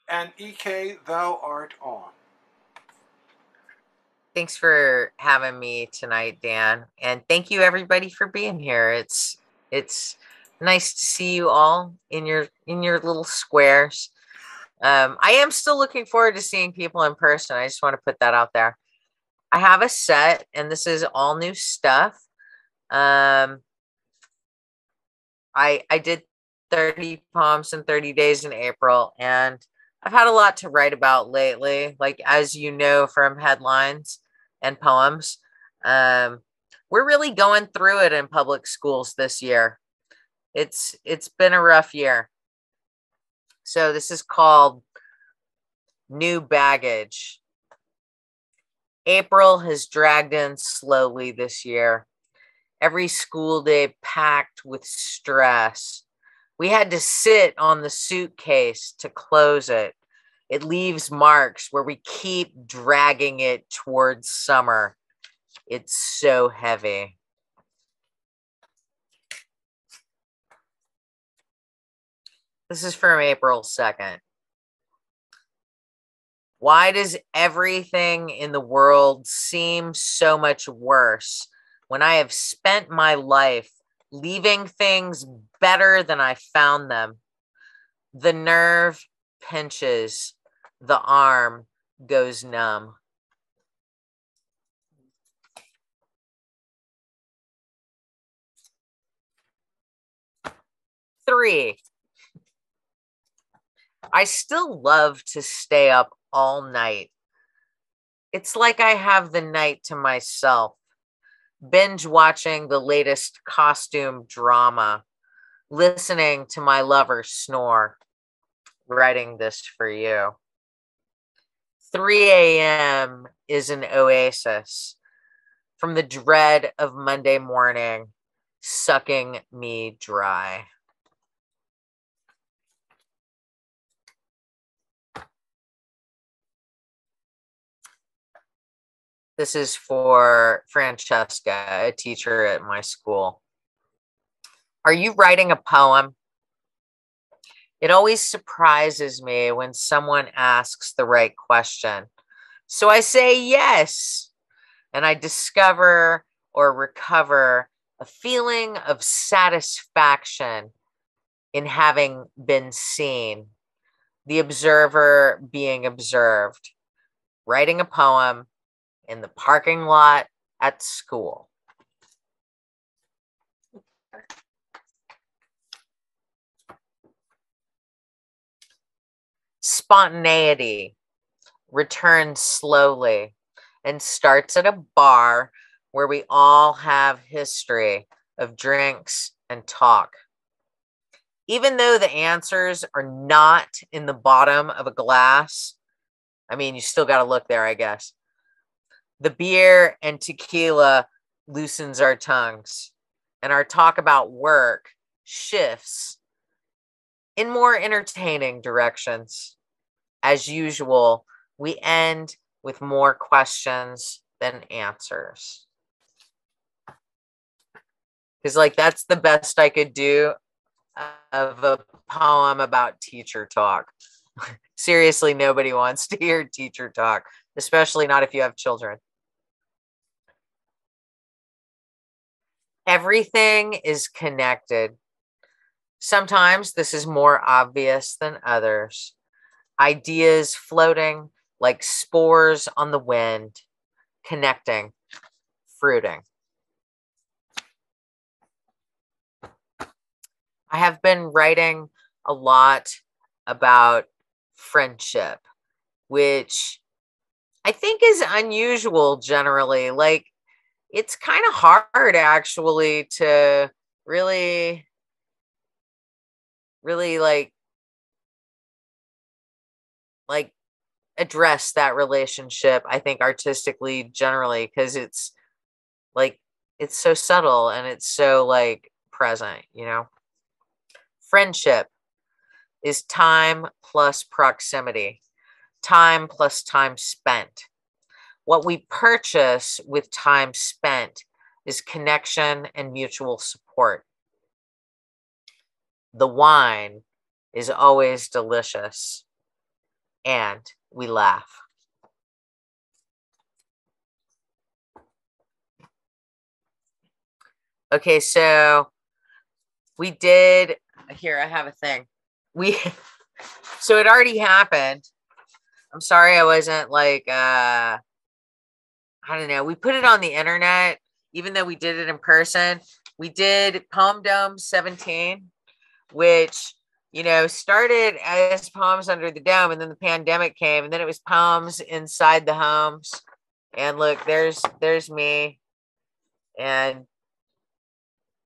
And EK, thou art on. Thanks for having me tonight, Dan. And thank you everybody for being here. It's nice to see you all in your little squares. I am still looking forward to seeing people in person. I just want to put that out there. I have a set and this is all new stuff. Um, I did 30 poems in 30 days in April, and I've had a lot to write about lately. Like, as you know from headlines and poems, um, we're really going through it in public schools this year. It's been a rough year. So this is called New Baggage. April has dragged in slowly this year. Every school day packed with stress. We had to sit on the suitcase to close it. It leaves marks where we keep dragging it towards summer. It's so heavy. This is from April 2nd. Why does everything in the world seem so much worse when I have spent my life leaving things better than I found them? The nerve pinches, the arm goes numb. Three, I still love to stay up all night. It's like I have the night to myself, binge watching the latest costume drama, listening to my lover snore, writing this for you. 3 a.m. is an oasis from the dread of Monday morning, sucking me dry. This is for Francesca, a teacher at my school. Are you writing a poem? It always surprises me when someone asks the right question. So I say yes, and I discover or recover a feeling of satisfaction in having been seen, the observer being observed, writing a poem in the parking lot at school. Spontaneity returns slowly and starts at a bar where we all have history of drinks and talk. Even though the answers are not in the bottom of a glass, I mean, you still got to look there, I guess. The beer and tequila loosens our tongues, and our talk about work shifts in more entertaining directions. As usual, we end with more questions than answers. Because, like, that's the best I could do of a poem about teacher talk. Seriously, nobody wants to hear teacher talk, especially not if you have children. Everything is connected. Sometimes this is more obvious than others. Ideas floating like spores on the wind, connecting, fruiting. I have been writing a lot about friendship, which I think is unusual generally. Like, it's kind of hard actually to really, really like address that relationship, I think artistically generally, because like it's so subtle and it's so like present, you know? Friendship is time plus proximity, time plus time spent. What we purchase with time spent is connection and mutual support. The wine is always delicious. and we laugh. Okay, so we did, here, I have a thing. So it already happened. I'm sorry I wasn't like, I don't know. We put it on the internet, even though we did it in person. We did Poem Dome 17, which, started as Poems Under the Dome, and then the pandemic came, and then it was Poems Inside the Homes. And look, there's me and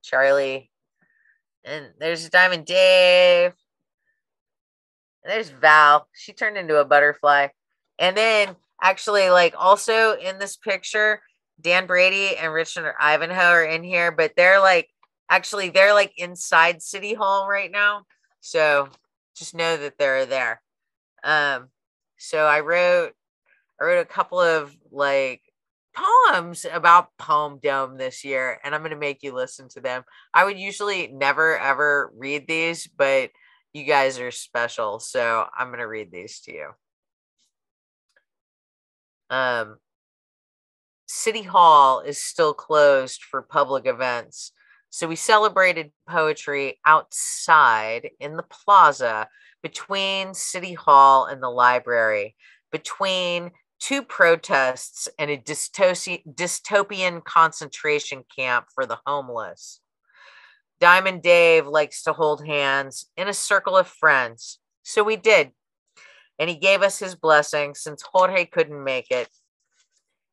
Charlie, and there's Diamond Dave, and there's Val. She turned into a butterfly. And then actually, like, also in this picture, Dan Brady and Richard Ivanhoe are in here, but they're like inside City Hall right now. So just know that they're there. So I wrote a couple of like poems about Poem Dome this year, and I'm going to make you listen to them. I would usually never ever read these, but you guys are special, so I'm going to read these to you. City Hall is still closed for public events, so we celebrated poetry outside in the plaza between City Hall and the library, between two protests and a dystopian concentration camp for the homeless. Diamond Dave likes to hold hands in a circle of friends, so we did, and he gave us his blessing since Jorge couldn't make it.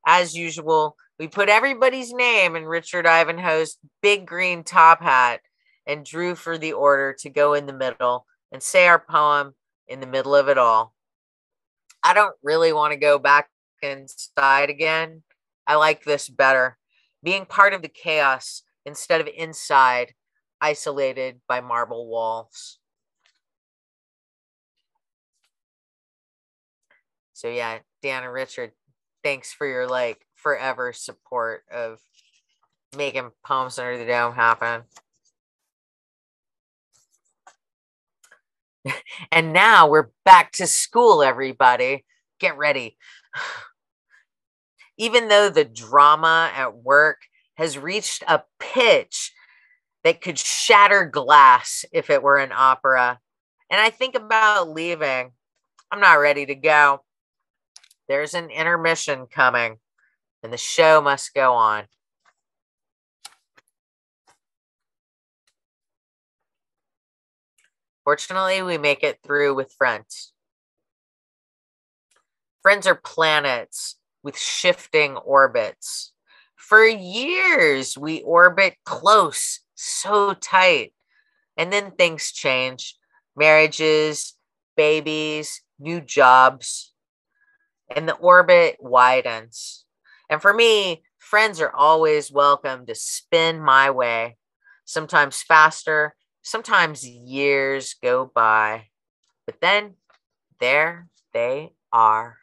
As usual, we put everybody's name in Richard Ivanhoe's big green top hat and drew for the order to go in the middle and say our poem in the middle of it all. I don't really want to go back inside again. I like this better, being part of the chaos instead of inside, isolated by marble walls. So yeah, Dan and Richard, thanks for your like forever support of making Poems Under the Dome happen. And now we're back to school, everybody. Get ready. Even though the drama at work has reached a pitch that could shatter glass if it were an opera, and I think about leaving, I'm not ready to go. There's an intermission coming, and the show must go on. Fortunately, we make it through with friends. Friends are planets with shifting orbits. For years, we orbit close, so tight. And then things change. Marriages, babies, new jobs. And the orbit widens. And for me, friends are always welcome to spin my way. Sometimes faster, sometimes years go by. But then, there they are.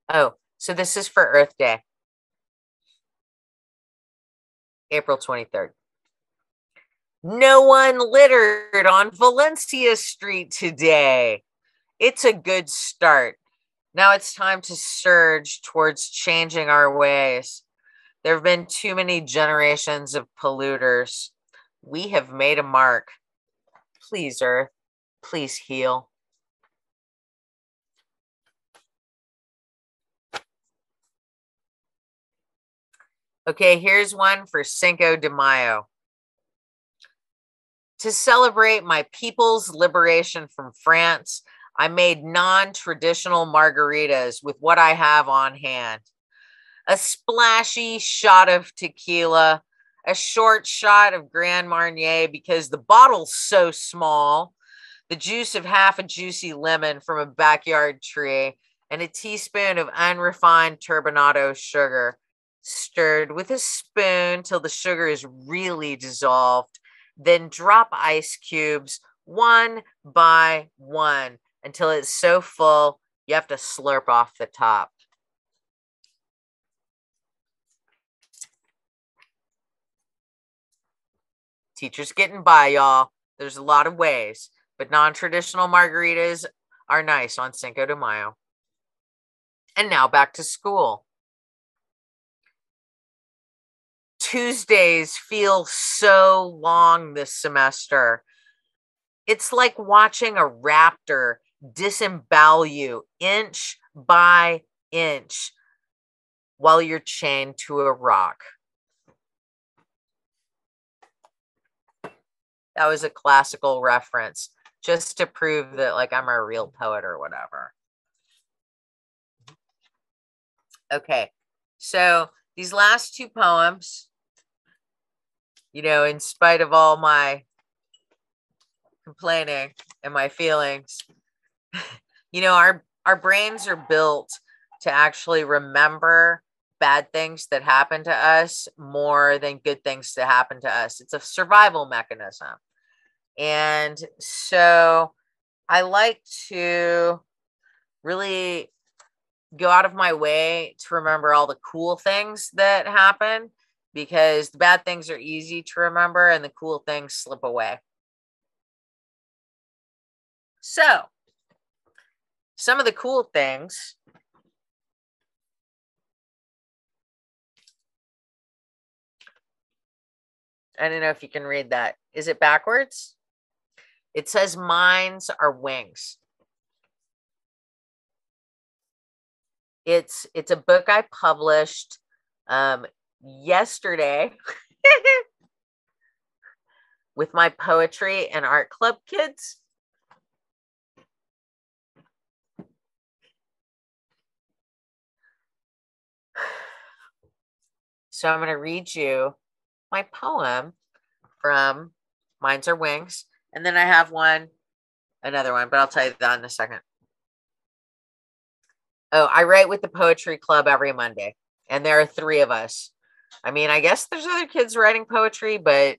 Oh, so this is for Earth Day. April 23rd. No one littered on Valencia Street today. It's a good start. Now it's time to surge towards changing our ways. There have been too many generations of polluters. We have made a mark. Please, Earth, please heal. Okay, here's one for Cinco de Mayo. To celebrate my people's liberation from France, I made non-traditional margaritas with what I have on hand. A splashy shot of tequila, a short shot of Grand Marnier because the bottle's so small, the juice of half a juicy lemon from a backyard tree, and a teaspoon of unrefined turbinado sugar, stirred with a spoon till the sugar is really dissolved. Then drop ice cubes one by one until it's so full you have to slurp off the top. Teachers getting by, y'all. There's a lot of ways, but non-traditional margaritas are nice on Cinco de Mayo. And now back to school. Tuesdays feel so long this semester. It's like watching a raptor disembowel you inch by inch while you're chained to a rock. That was a classical reference, just to prove that like I'm a real poet or whatever. Okay, so these last two poems, you know, in spite of all my complaining and my feelings, you know, our brains are built to actually remember bad things that happen to us more than good things that happen to us. It's a survival mechanism. And so I like to really go out of my way to remember all the cool things that happen, because the bad things are easy to remember and the cool things slip away. So some of the cool things. I don't know if you can read that. Is it backwards? It says minds are wings. It's a book I published yesterday with my poetry and art club kids. So I'm going to read you my poem from Minds Are Wings. And then I have another one, but I'll tell you that in a second. Oh, I write with the poetry club every Monday, and there are 3 of us. I mean, I guess there's other kids writing poetry, but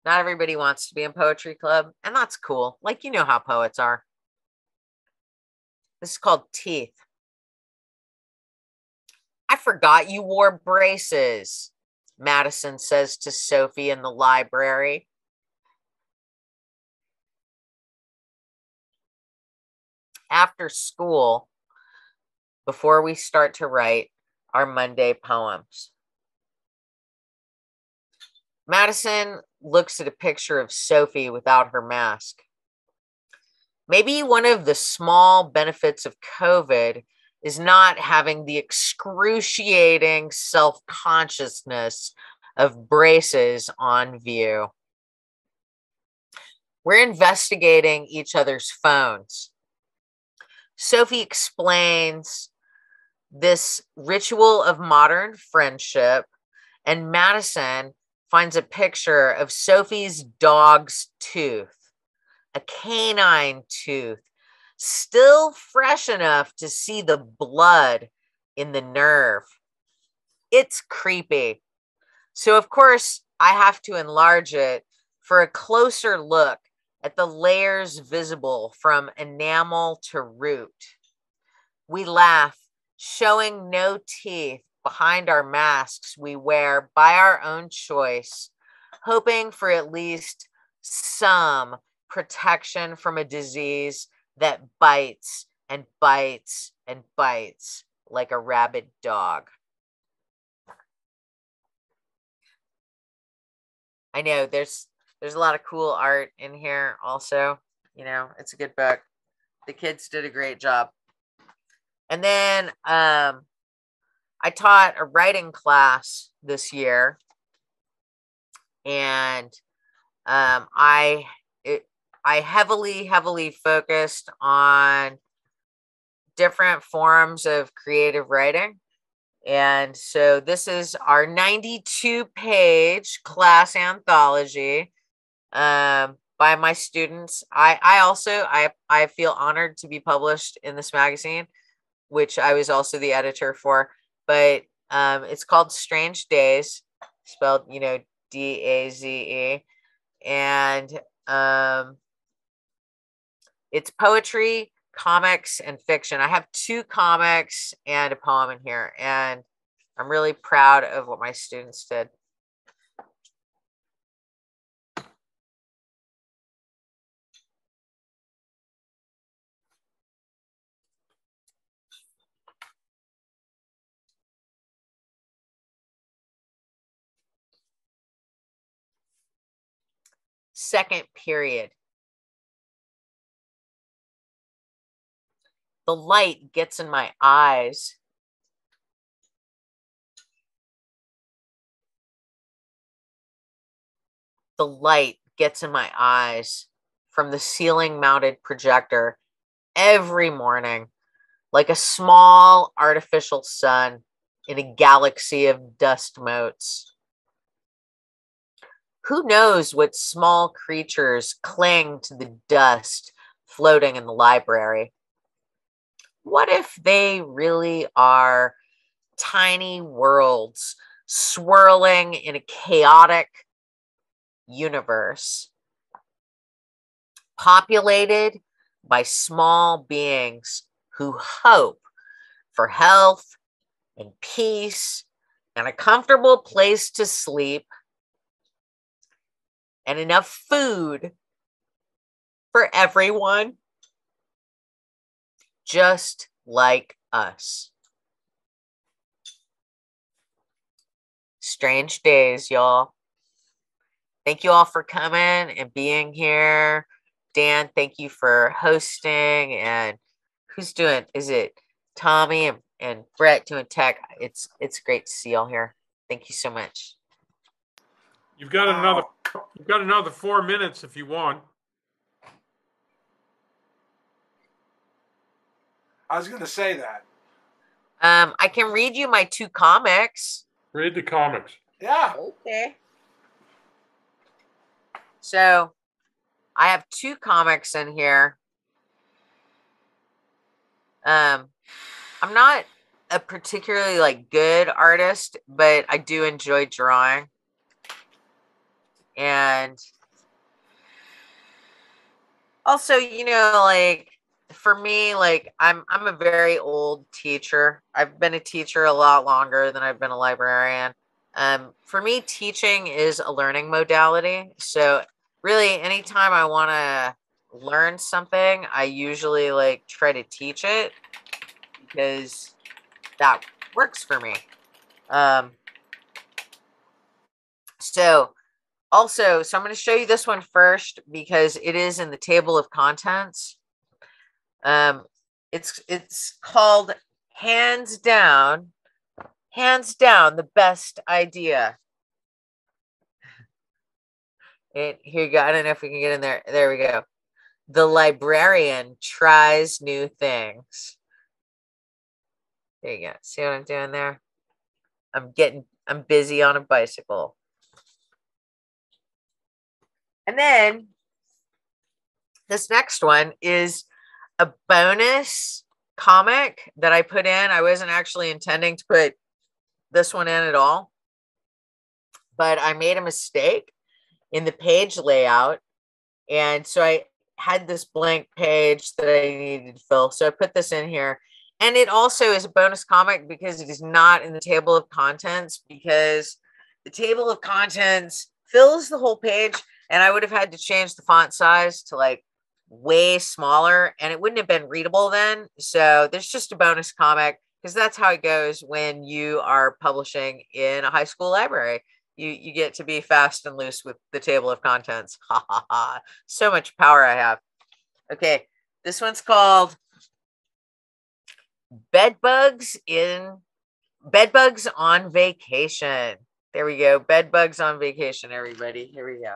not everybody wants to be in poetry club, and that's cool. Like, you know how poets are. This is called Teeth. I forgot you wore braces, Madison says to Sophie in the library. After school, before we start to write our Monday poems. Madison looks at a picture of Sophie without her mask. Maybe one of the small benefits of COVID is not having the excruciating self-consciousness of braces on view. We're investigating each other's phones. Sophie explains this ritual of modern friendship, and Madison finds a picture of Sophie's dog's tooth, a canine tooth, still fresh enough to see the blood in the nerve. It's creepy. So, of course, I have to enlarge it for a closer look at the layers visible from enamel to root. We laugh, showing no teeth behind our masks we wear by our own choice, hoping for at least some protection from a disease that bites and bites and bites like a rabid dog. I know there's a lot of cool art in here also. You know, it's a good book. The kids did a great job. And then I taught a writing class this year, and I heavily focused on different forms of creative writing. And so this is our 92-page class anthology by my students. I feel honored to be published in this magazine, which I was also the editor for. But it's called Strange Days, spelled, you know, D-A-Z-E. And it's poetry, comics, and fiction. I have 2 comics and a poem in here, and I'm really proud of what my students did. second period. The light gets in my eyes. The light gets in my eyes from the ceiling mounted projector every morning, like a small artificial sun in a galaxy of dust motes. Who knows what small creatures cling to the dust floating in the library? What if they really are tiny worlds swirling in a chaotic universe, populated by small beings who hope for health and peace and a comfortable place to sleep and enough food for everyone, just like us. Strange days, y'all. Thank you all for coming and being here. Dan, thank you for hosting. And who's doing? Is it Tommy and Brett doing tech? It's great to see y'all here. Thank you so much. You've got another 4 minutes if you want. I was going to say that. I can read you my 2 comics. Read the comics. Yeah. Okay. So I have 2 comics in here. I'm not a particularly good artist, but I do enjoy drawing. And also, for me, I'm a very old teacher. I've been a teacher a lot longer than I've been a librarian. For me, teaching is a learning modality. So really, anytime I want to learn something, I usually try to teach it because that works for me. So I'm going to show you this one first because it is in the table of contents. It's called Hands Down, the Best Idea. Here you go. I don't know if we can get in there. There we go. The librarian tries new things. There you go. See what I'm doing there? I'm busy on a bicycle. And then this next one is a bonus comic that I put in. I wasn't actually intending to put this one in at all, but I made a mistake in the page layout. And so I had this blank page that I needed to fill. So I put this in here. And it also is a bonus comic because it is not in the table of contents, because the table of contents fills the whole page. And I would have had to change the font size to way smaller, and it wouldn't have been readable then. So there's just a bonus comic, because that's how it goes when you are publishing in a high school library. You get to be fast and loose with the table of contents. Ha ha ha. So much power I have. Okay, this one's called Bedbugs on Vacation. There we go. Bedbugs on Vacation, everybody. Here we go.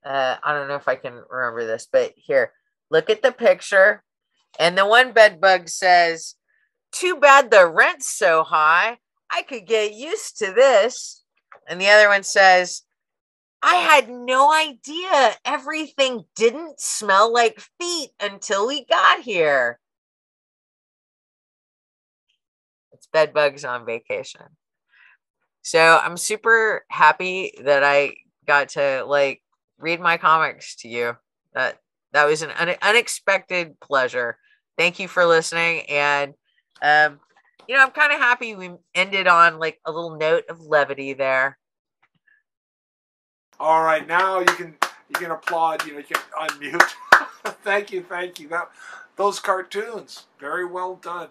I don't know if I can remember this, but here, look at the picture. And the one bed bug says, "Too bad the rent's so high. I could get used to this." And the other one says, "I had no idea everything didn't smell like feet until we got here." It's Bedbugs on Vacation. So I'm super happy that I got to read my comics to you. That was an unexpected pleasure. Thank you for listening. And I'm kind of happy we ended on a little note of levity there. All right, now you can applaud. You can unmute. Thank you. Those cartoons, very well done.